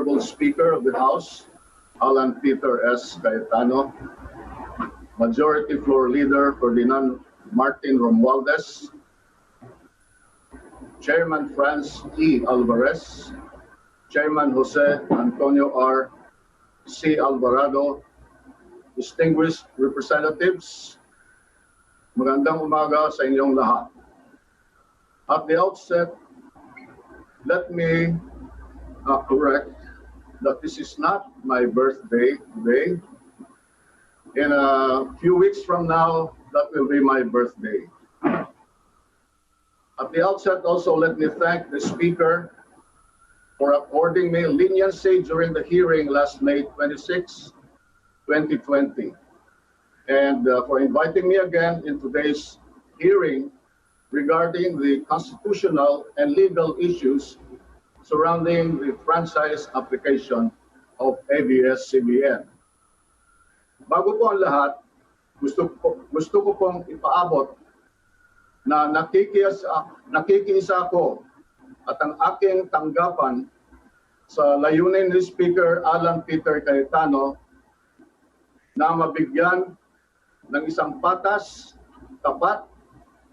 Honorable Speaker of the House, Alan Peter S. Cayetano, Majority Floor Leader Ferdinand Martin Romualdez, Chairman Franz E. Alvarez, Chairman Jose Antonio R. C. Alvarado, distinguished representatives, magandang umaga sa inyong lahat. At the outset, let me correct that this is not my birthday today. In a few weeks from now, that will be my birthday. At the outset, also, let me thank the Speaker for according me leniency during the hearing last May 26, 2020, and for inviting me again in today's hearing regarding the constitutional and legal issues surrounding the franchise application of ABS-CBN. Bago po ang lahat, gusto ko pong ipaabot na nakikiisa ako at ang aking tanggapan sa layunin ni Speaker Alan Peter Cayetano na mabigyan ng isang patas, tapat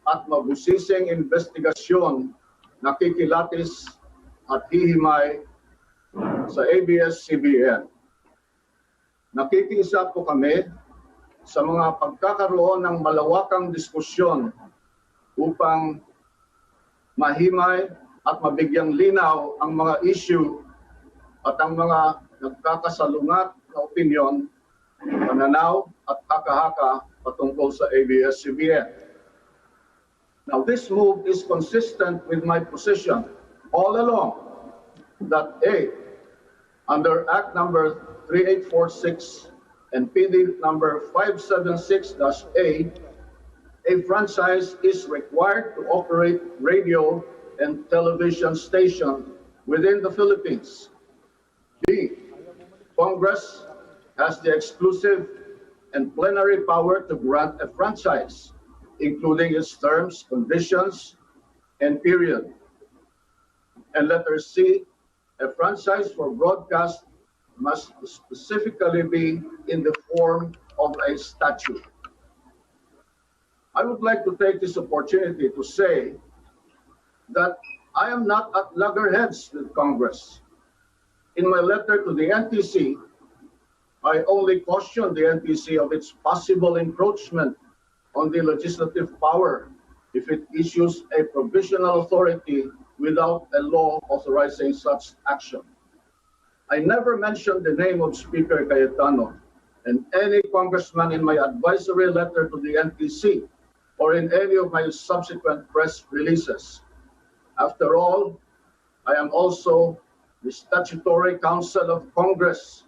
at mabusising investigasyon na kikilatis at hihimay sa ABS-CBN. Nakikiisa po kami sa mga pagkakaroon ng malawakang diskusyon upang mahimay at mabigyang linaw ang mga issue at ang mga nagkakasalungat na opinyon, pananaw at haka-haka patungkol sa ABS-CBN. Now, this move is consistent with my position all along that A, under Act number 3846 and PD number 576-A, a franchise is required to operate radio and television station within the Philippines. B, Congress has the exclusive and plenary power to grant a franchise, including its terms, conditions, and period. And letter C, a franchise for broadcast must specifically be in the form of a statute. I would like to take this opportunity to say that I am not at loggerheads with Congress. In my letter to the NTC, I only cautioned the NTC of its possible encroachment on the legislative power if it issues a provisional authority without a law authorizing such action. I never mentioned the name of Speaker Cayetano and any congressman in my advisory letter to the NTC or in any of my subsequent press releases. After all, I am also the statutory counsel of Congress,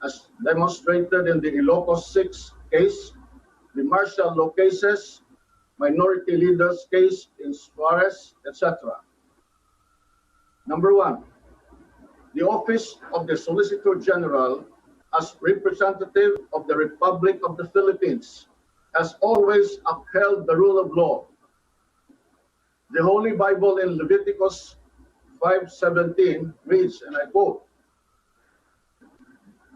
as demonstrated in the Ilocos 6 case, the martial law cases, minority leaders case in Suarez, etc. Number one, the office of the Solicitor General as representative of the Republic of the Philippines has always upheld the rule of law. The Holy Bible in Leviticus 5:17 reads, and I quote,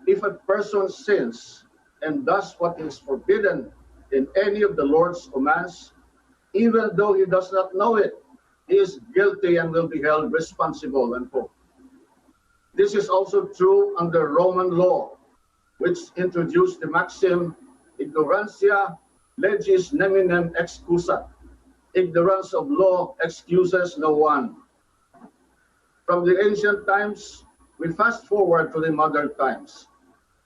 "If a person sins and does what is forbidden in any of the Lord's commands, even though he does not know it, he is guilty and will be held responsible," unquote. This is also true under Roman law, which introduced the maxim, ignorantia legis neminem excusat. Ignorance of law excuses no one. From the ancient times, we fast forward to the modern times.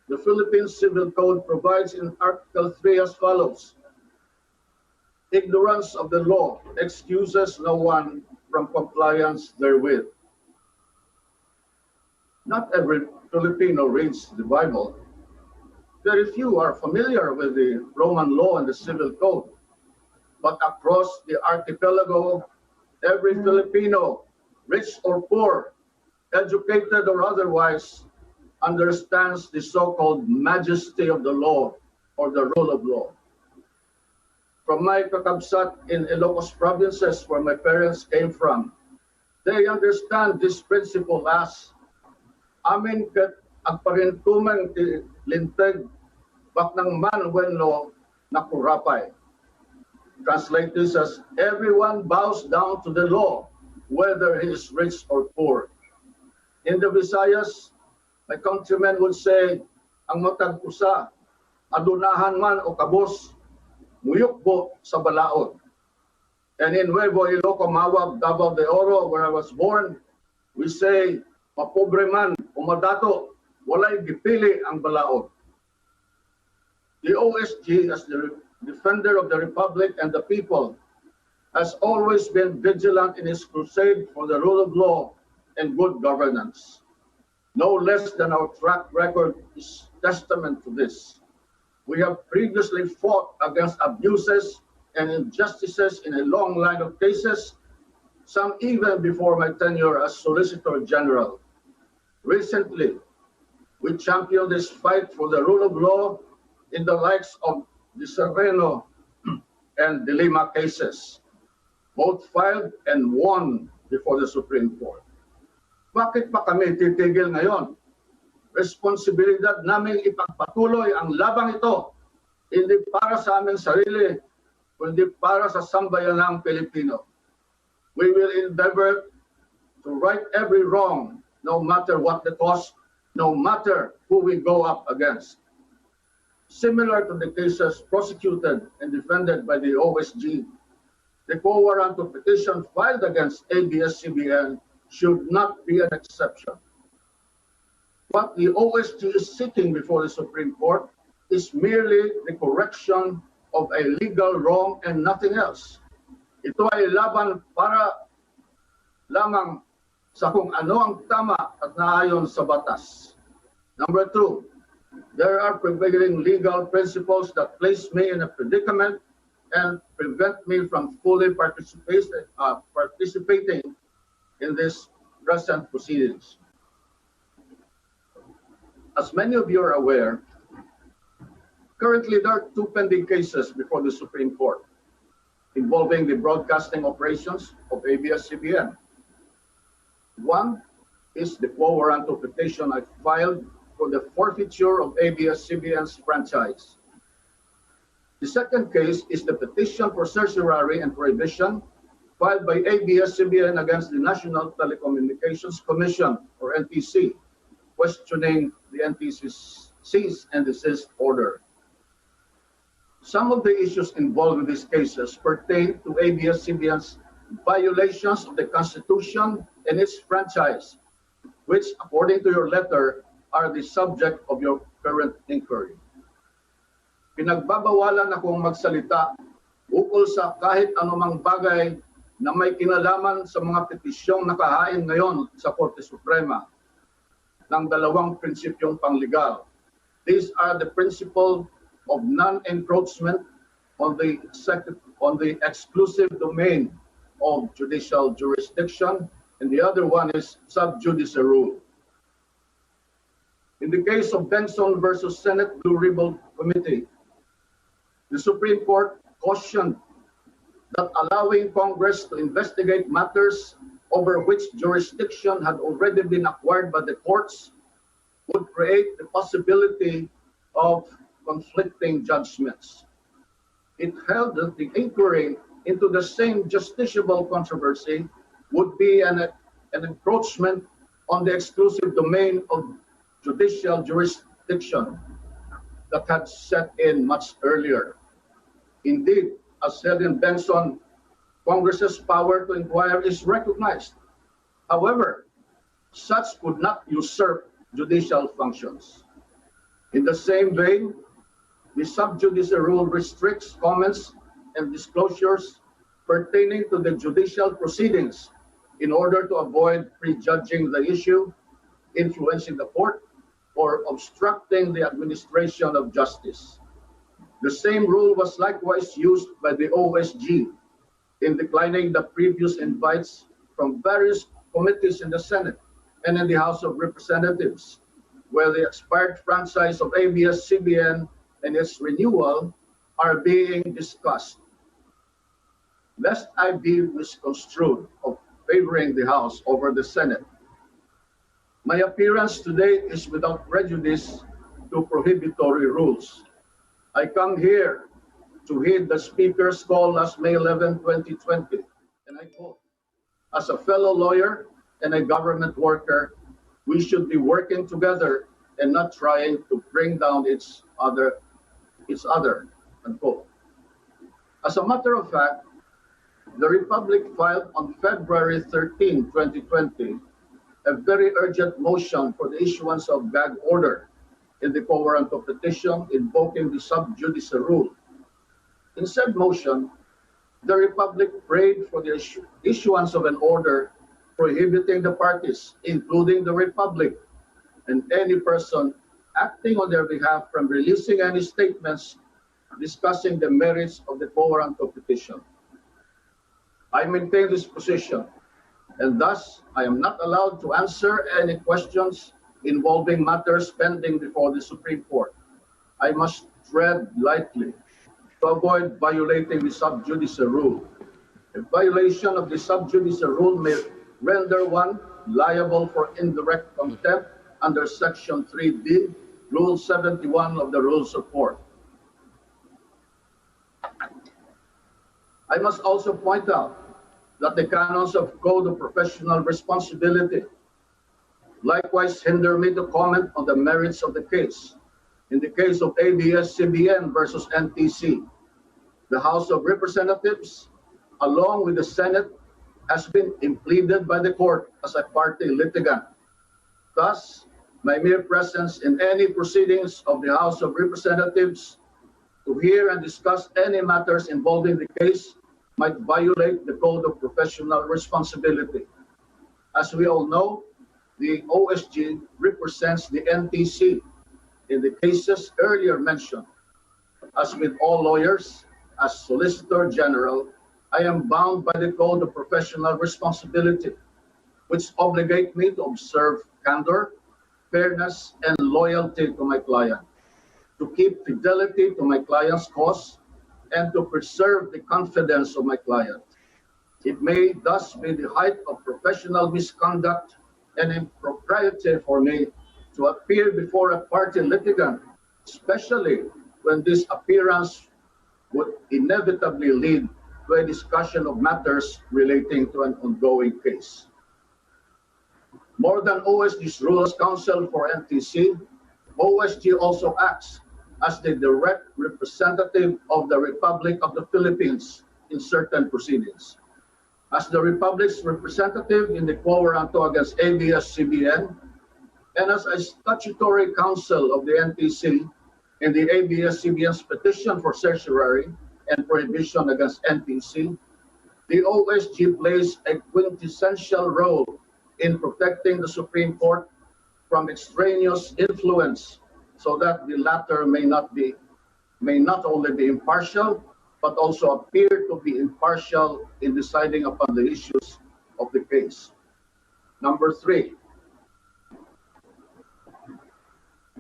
The Philippine Civil Code provides in Article 3 as follows: ignorance of the law excuses no one from compliance therewith. Not every Filipino reads the Bible. Very few are familiar with the Roman law and the Civil Code. But across the archipelago, every Filipino, rich or poor, educated or otherwise, understands the so-called majesty of the law or the rule of law. From my kakabsat in Ilocos provinces, where my parents came from, they understand this principle as Amin ket agparintumang ti linteg bak ng man wenno nakurapay. Translate this as everyone bows down to the law, whether he is rich or poor. In the Visayas, my countrymen would say, ang matag usa, adunahan man o kabos, muyukbo sa balaod. And in Nuevo Iloco, Mawag, Davao de Oro, where I was born, we say, mapobre man o madato, walay gipili ang balaod. The OSG, as the defender of the Republic and the people, has always been vigilant in its crusade for the rule of law and good governance. No less than our track record is testament to this. We have previously fought against abuses and injustices in a long line of cases, some even before my tenure as Solicitor General. Recently, we championed this fight for the rule of law in the likes of the Sereno and the Lima cases, both filed and won before the Supreme Court. Bakit pa kami titigil ngayon? Responsibilidad namin ipagpatuloy ang labang ito, hindi para sa aming sarili, kundi para sa sambayanang Pilipino. We will endeavor to right every wrong, no matter what the cost, no matter who we go up against. Similar to the cases prosecuted and defended by the OSG, the quo warranto petition filed against ABS-CBN should not be an exception. What the OSG is seeking before the Supreme Court is merely the correction of a legal wrong and nothing else. Ito ay laban para lamang sa kung ano ang tama at naayon sa batas. Number two, there are prevailing legal principles that place me in a predicament and prevent me from fully participating in this present proceedings. As many of you are aware, currently there are two pending cases before the Supreme Court involving the broadcasting operations of ABS-CBN. One is the quo warranto petition I filed for the forfeiture of ABS-CBN's franchise. The second case is the petition for certiorari and prohibition filed by ABS-CBN against the National Telecommunications Commission, or NTC, questioning the NTC's cease and desist order. Some of the issues involved in these cases pertain to ABS-CBN's violations of the Constitution and its franchise, which, according to your letter, are the subject of your current inquiry. Pinagbabawalan akong magsalita ukol sa kahit anumang bagay na may kinalaman sa mga petisyong nakahain ngayon sa Korte Suprema ng dalawang prinsipyong pangligal. These are the principle of non-encroachment on the exclusive domain of judicial jurisdiction, and the other one is sub judice rule. In the case of Benson versus Senate Blue Ribbon Committee, the Supreme Court cautioned that allowing Congress to investigate matters over which jurisdiction had already been acquired by the courts would create the possibility of conflicting judgments. It held that the inquiry into the same justiciable controversy would be an encroachment on the exclusive domain of judicial jurisdiction that had set in much earlier. Indeed, as said in Benson, Congress's power to inquire is recognized. However, such could not usurp judicial functions. In the same vein, the sub judice rule restricts comments and disclosures pertaining to the judicial proceedings in order to avoid prejudging the issue, influencing the court, or obstructing the administration of justice. The same rule was likewise used by the OSG in declining the previous invites from various committees in the Senate and in the House of Representatives, where the expired franchise of ABS-CBN and its renewal are being discussed. Lest I be misconstrued of favoring the House over the Senate, My appearance today is without prejudice to prohibitory rules. I come here to heed the Speaker's call last May 11, 2020, and I quote, "As a fellow lawyer and a government worker, we should be working together and not trying to bring down each other, unquote. As a matter of fact, the Republic filed on February 13, 2020, a very urgent motion for the issuance of gag order in the quo warranto petition invoking the sub judice rule. In said motion, the Republic prayed for the issuance of an order prohibiting the parties, including the Republic, and any person acting on their behalf from releasing any statements discussing the merits of the quo warranto petition. I maintain this position, and thus I am not allowed to answer any questions involving matters pending before the Supreme Court. I must tread lightly to avoid violating the sub judice rule. A violation of the sub judice rule may render one liable for indirect contempt under Section 3D, Rule 71 of the Rules of Court. I must also point out that the canons of Code of Professional Responsibility likewise hinder me to comment on the merits of the case. In the case of ABS-CBN versus NTC, the House of Representatives, along with the Senate, has been impleaded by the court as a party litigant. Thus, my mere presence in any proceedings of the House of Representatives to hear and discuss any matters involving the case might violate the Code of Professional Responsibility. As we all know, the OSG represents the NTC in the cases earlier mentioned. As with all lawyers, as Solicitor General, I am bound by the Code of Professional Responsibility, which obligate me to observe candor, fairness, and loyalty to my client, to keep fidelity to my client's cause, and to preserve the confidence of my client. It may thus be the height of professional misconduct and impropriety for me to appear before a party litigant, especially when this appearance would inevitably lead to a discussion of matters relating to an ongoing case. More than OSG's rules counsel for NTC, OSG also acts as the direct representative of the Republic of the Philippines in certain proceedings. As the Republic's representative in the quo warranto against ABS-CBN, and as a statutory counsel of the NTC in the ABS-CBN's petition for certiorari and prohibition against NTC, the OSG plays a quintessential role in protecting the Supreme Court from extraneous influence so that the latter may not only be impartial, but also appear to be impartial in deciding upon the issues of the case. Number 3,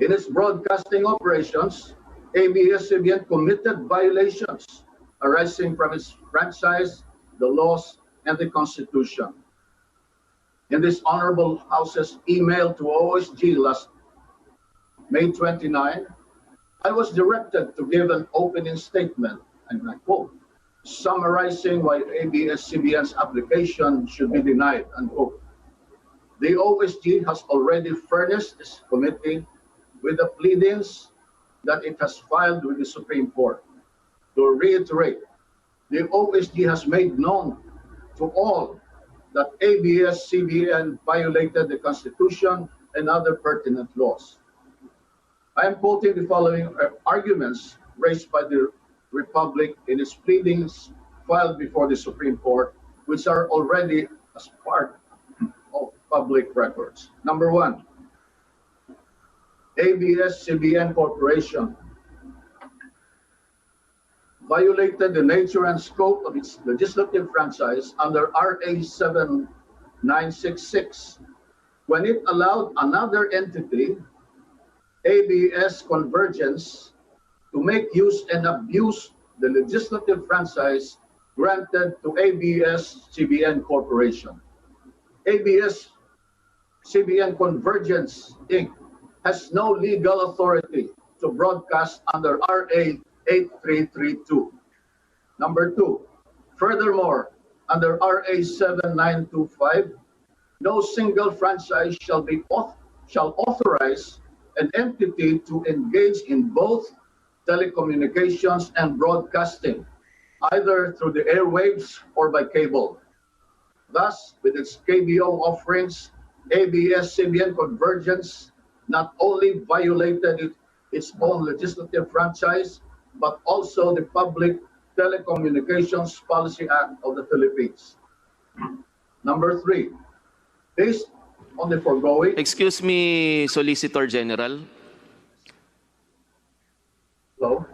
in its broadcasting operations, ABS-CBN committed violations arising from its franchise, the laws, and the Constitution. In this Honorable House's email to OSG last May 29, I was directed to give an opening statement, and I quote, summarizing why ABS-CBN's application should be denied, unquote. The OSG has already furnished this committee with the pleadings that it has filed with the Supreme Court. To reiterate, the OSG has made known to all that ABS-CBN violated the Constitution and other pertinent laws. I am quoting the following arguments raised by the Republic in its pleadings filed before the Supreme Court, which are already as part of public records. Number 1, ABS-CBN Corporation violated the nature and scope of its legislative franchise under RA 7966 when it allowed another entity, ABS Convergence, to make use and abuse the legislative franchise granted to ABS-CBN Corporation. ABS CBN Convergence, Inc. has no legal authority to broadcast under RA 8332. Number 2, furthermore, under RA 7925, no single franchise shall authorize an entity to engage in both telecommunications and broadcasting, either through the airwaves or by cable. Thus, with its KBO offerings, ABS-CBN Convergence not only violated its own legislative franchise, but also the Public Telecommunications Policy Act of the Philippines. Number 3, based on the foregoing... Excuse me, Solicitor General. Hello?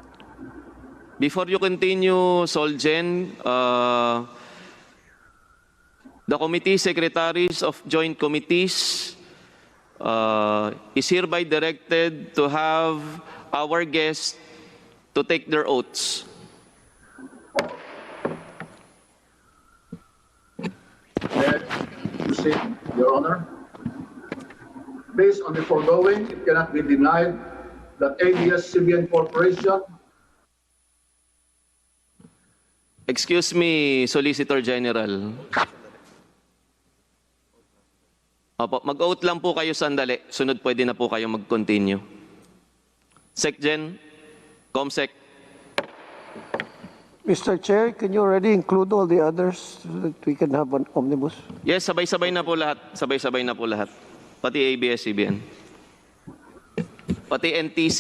Before you continue, Solgen, the committee secretaries of joint committees is hereby directed to have our guests to take their oaths. Proceed, Your Honor. Based on the foregoing, it cannot be denied that ABS-CBN Corporation... Excuse me, Solicitor General. Opo, mag-oath lang po kayo sandali. Sunod pwede na po kayo mag-continue. SecGen, ComSec. Mr. Chair, can you already include all the others so that we can have an omnibus? Yes, sabay-sabay na po lahat. Sabay-sabay na po lahat. Pati ABS-CBN. Pati NTC.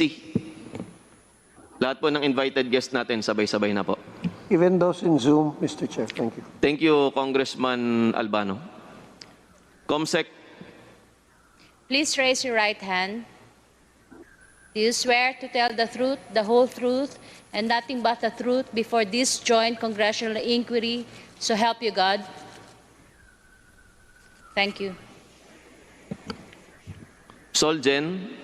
Lahat po ng invited guest natin, sabay-sabay na po. Even those in Zoom, Mr. Chair. Thank you. Thank you, Congressman Albano. ComSec. Please raise your right hand. Do you swear to tell the truth, the whole truth, and nothing but the truth before this joint congressional inquiry, so help you God? Thank you. Solgen.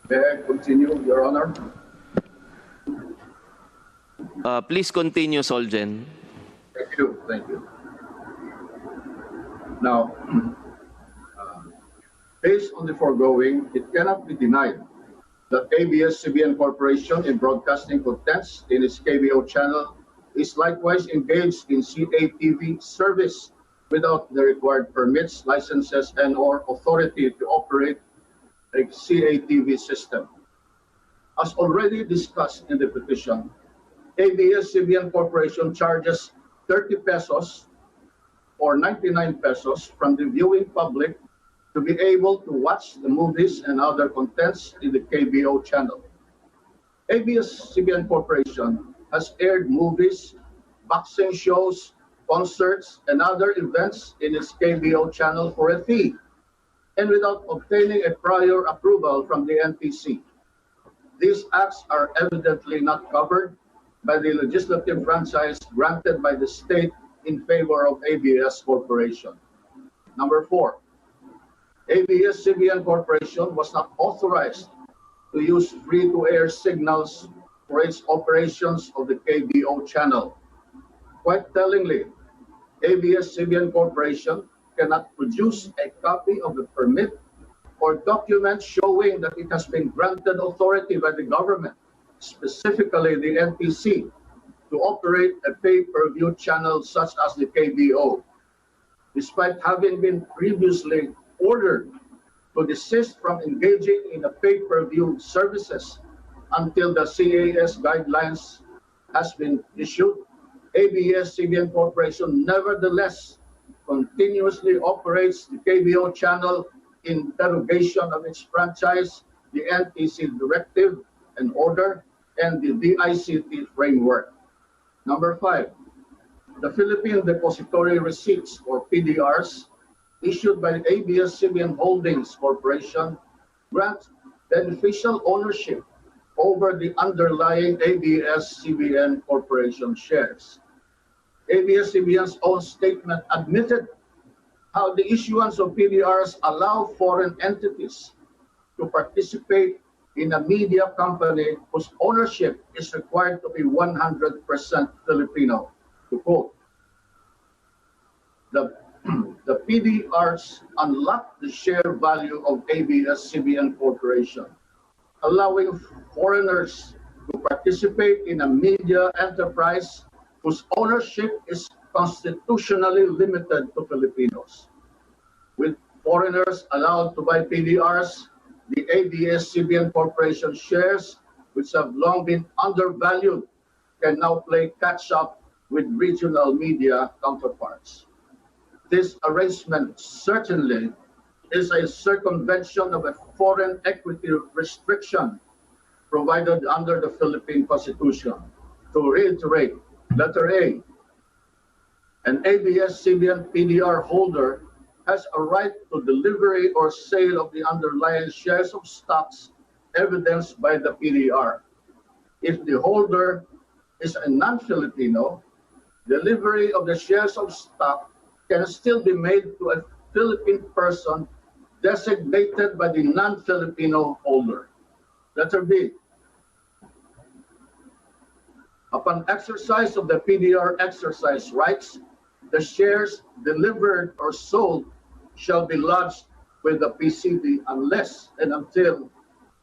May I continue, Your Honor? Please continue, Solgen. Thank you. Thank you. Now, based on the foregoing, it cannot be denied that ABS-CBN Corporation in broadcasting contents in its KBO channel is likewise engaged in CATV service without the required permits, licenses, and/or authority to operate a CATV system. As already discussed in the petition, ABS-CBN Corporation charges 30 pesos or 99 pesos from the viewing public to be able to watch the movies and other contents in the KBO channel. ABS-CBN Corporation has aired movies, boxing shows, concerts, and other events in its KBO channel for a fee and without obtaining a prior approval from the NTC. These acts are evidently not covered by the legislative franchise granted by the state in favor of ABS Corporation. Number 4, ABS-CBN Corporation was not authorized to use free-to-air signals for its operations of the KBO channel. Quite tellingly, ABS-CBN Corporation cannot produce a copy of the permit or document showing that it has been granted authority by the government, specifically the NTC, to operate a pay-per-view channel such as the KBO, despite having been previously ordered to desist from engaging in the pay-per-view services until the CAS guidelines has been issued. ABS-CBN Corporation nevertheless continuously operates the KBO channel in derogation of its franchise, the NTC directive and order, and the DICT framework. Number 5, the Philippine Depository Receipts, or PDRs, issued by ABS-CBN Holdings Corporation grant beneficial ownership over the underlying ABS-CBN Corporation shares. ABS-CBN's own statement admitted how the issuance of PDRs allow foreign entities to participate in a media company whose ownership is required to be 100% Filipino. To quote, the the PDRs unlock the share value of ABS-CBN Corporation, allowing foreigners to participate in a media enterprise whose ownership is constitutionally limited to Filipinos. With foreigners allowed to buy PDRs, the ABS-CBN Corporation shares, which have long been undervalued, can now play catch-up with regional media counterparts. This arrangement certainly is a circumvention of a foreign equity restriction provided under the Philippine Constitution. To reiterate, letter A, an ABS-CBN PDR holder has a right to delivery or sale of the underlying shares of stocks evidenced by the PDR. If the holder is a non-Filipino, delivery of the shares of stock can still be made to a Philippine person designated by the non-Filipino holder. Letter B. Upon exercise of the PDR exercise rights, the shares delivered or sold shall be lodged with the PCD unless and until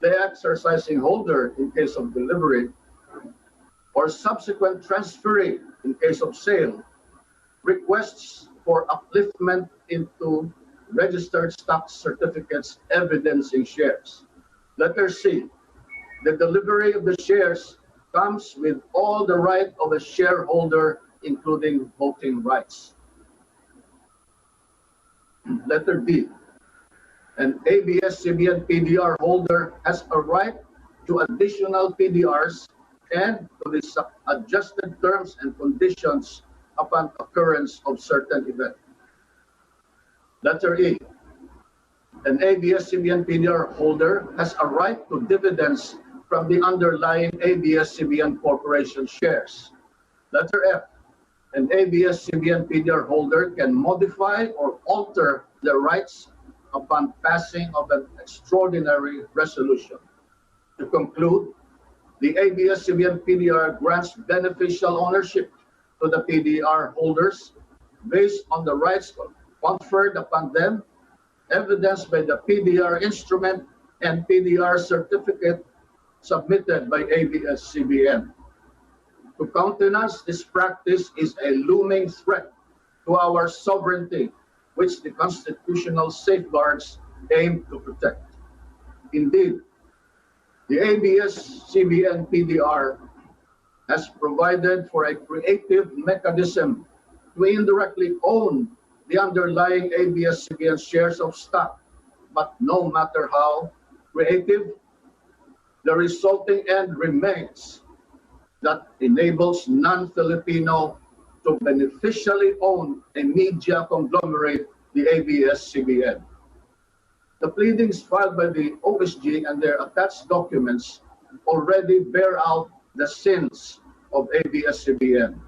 the exercising holder, in case of delivery, or subsequent transferee, in case of sale, requests for upliftment into registered stock certificates evidencing shares. Letter C. The delivery of the shares comes with all the right of a shareholder, including voting rights. Letter D. An ABS-CBN PDR holder has a right to additional PDRs and to the adjusted terms and conditions upon occurrence of certain event. Letter E. An ABS-CBN PDR holder has a right to dividends from the underlying ABS-CBN Corporation shares. Letter F. An ABS-CBN PDR holder can modify or alter their rights upon passing of an extraordinary resolution. To conclude, the ABS-CBN PDR grants beneficial ownership to the PDR holders based on the rights conferred upon them, evidenced by the PDR instrument and PDR certificate submitted by ABS-CBN. To countenance this practice is a looming threat to our sovereignty, which the constitutional safeguards aim to protect. Indeed, the ABS-CBN PDR has provided for a creative mechanism to indirectly own the underlying ABS-CBN shares of stock, but no matter how creative, the resulting end remains that enables non-Filipino to beneficially own a media conglomerate, the ABS-CBN. The pleadings filed by the OSG and their attached documents already bear out the sins of ABS-CBN.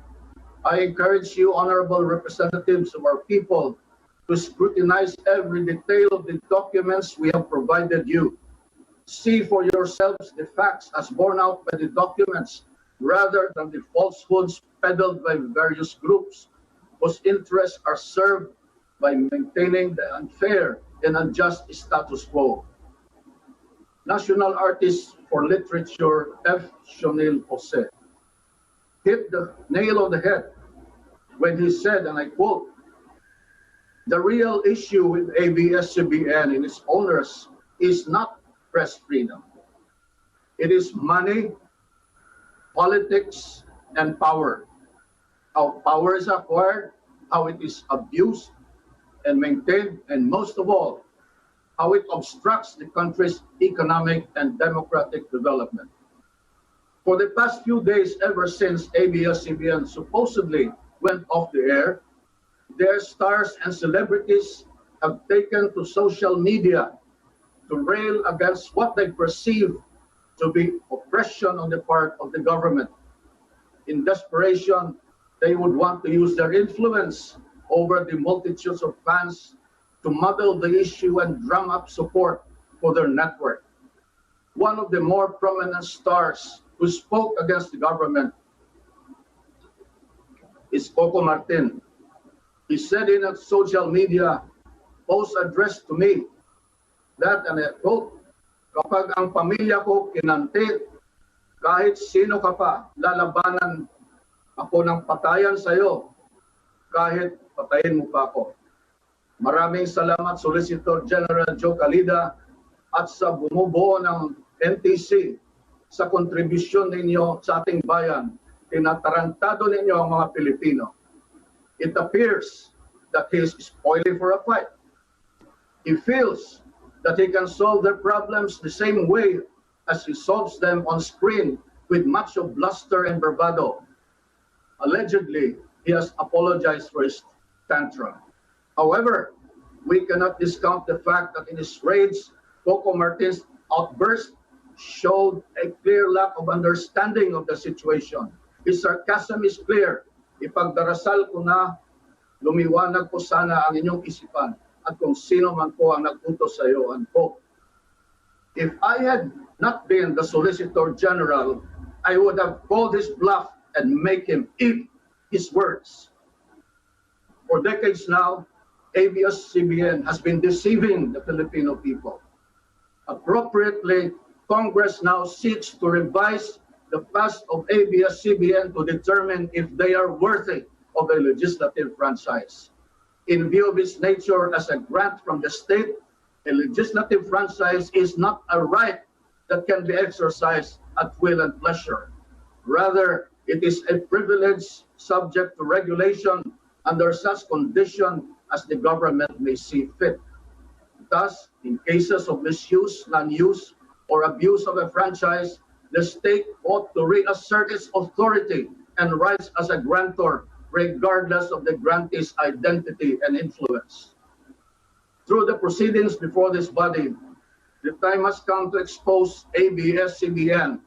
I encourage you, honorable representatives of our people, to scrutinize every detail of the documents we have provided you. See for yourselves the facts as borne out by the documents, rather than the falsehoods peddled by various groups whose interests are served by maintaining the unfair and unjust status quo. National Artist for Literature F. Shonil Jose hit the nail on the head when he said, and I quote, "The real issue with ABS-CBN and its owners is not press freedom. It is money, politics, and power. How power is acquired, how it is abused and maintained, and most of all, how it obstructs the country's economic and democratic development." For the past few days, ever since ABS-CBN supposedly went off the air, their stars and celebrities have taken to social media to rail against what they perceive to be oppression on the part of the government. In desperation, they would want to use their influence over the multitudes of fans to muddle the issue and drum up support for their network. One of the more prominent stars who spoke against the government is Coco Martin, He said in a social media post addressed to me that, and I quote, "Kapag ang pamilya ko kinanti, kahit sino ka pa, lalabanan ako ng patayan sa iyo, kahit patayin mo pa ako." Maraming salamat, Solicitor General Joe Calida, at sa bumubuo ng NTC sa kontribusyon ninyo sa ating bayan. Tinatarantado ninyo ang mga Pilipino. It appears that he is spoiling for a fight. He feels that he can solve their problems the same way as he solves them on screen with much of bluster and bravado. Allegedly, he has apologized for his tantrum. However, we cannot discount the fact that in his rage, Coco Martin's outburst showed a clear lack of understanding of the situation. His sarcasm is clear. Ipagdarasal ko na lumiwanag po sana ang inyong isipan at kung sino man po ang nag-utos sa iyo, unquote. If I had not been the Solicitor General, I would have called his bluff and make him eat his words. For decades now, ABS-CBN has been deceiving the Filipino people. Appropriately, Congress now seeks to revise the past of ABS-CBN to determine if they are worthy of a legislative franchise. In view of its nature as a grant from the state, a legislative franchise is not a right that can be exercised at will and pleasure. Rather, it is a privilege subject to regulation under such condition as the government may see fit. Thus, in cases of misuse, non-use, or abuse of a franchise, the state ought to reassert its authority and rights as a grantor, regardless of the grantee's identity and influence. Through the proceedings before this body, the time has come to expose ABS-CBN,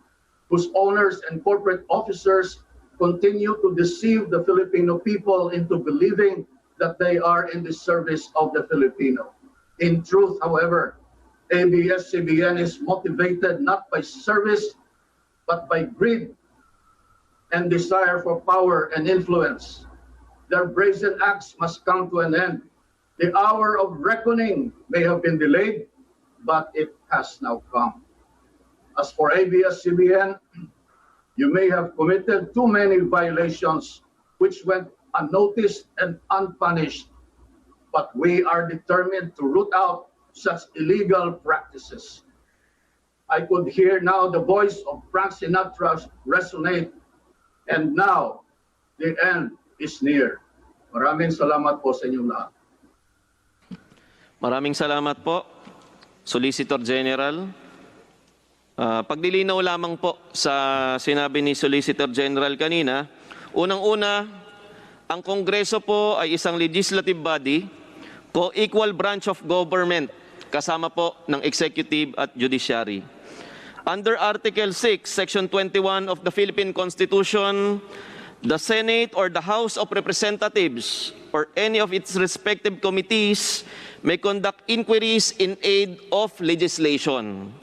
whose owners and corporate officers continue to deceive the Filipino people into believing that they are in the service of the Filipino. In truth, however, ABS-CBN is motivated not by service, but by greed and desire for power and influence. Their brazen acts must come to an end. The hour of reckoning may have been delayed, but it has now come. As for ABS-CBN, you may have committed too many violations which went unnoticed and unpunished, but we are determined to root out such illegal practices. I could hear now the voice of Frank Sinatra resonate, and now the end is near. Maraming salamat po sa inyong lahat. Maraming salamat po, Solicitor General. Pagdilinaw lamang po sa sinabi ni Solicitor General kanina, unang-una, ang Kongreso po ay isang legislative body, co-equal branch of government, kasama po ng executive at judiciary. Under Article 6, Section 21 of the Philippine Constitution, the Senate or the House of Representatives or any of its respective committees may conduct inquiries in aid of legislation.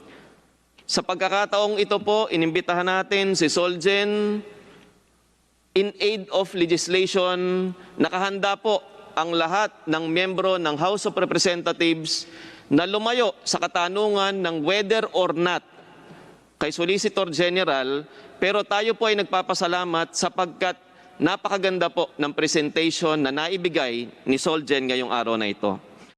Sa pagkakataong ito po, inimbitahan natin si Solgen. In aid of legislation, nakahanda po ang lahat ng miyembro ng House of Representatives na lumayo sa katanungan ng whether or not kay Solicitor General, pero tayo po ay nagpapasalamat sapagkat napakaganda po ng presentation na naibigay ni Solgen ngayong araw na ito.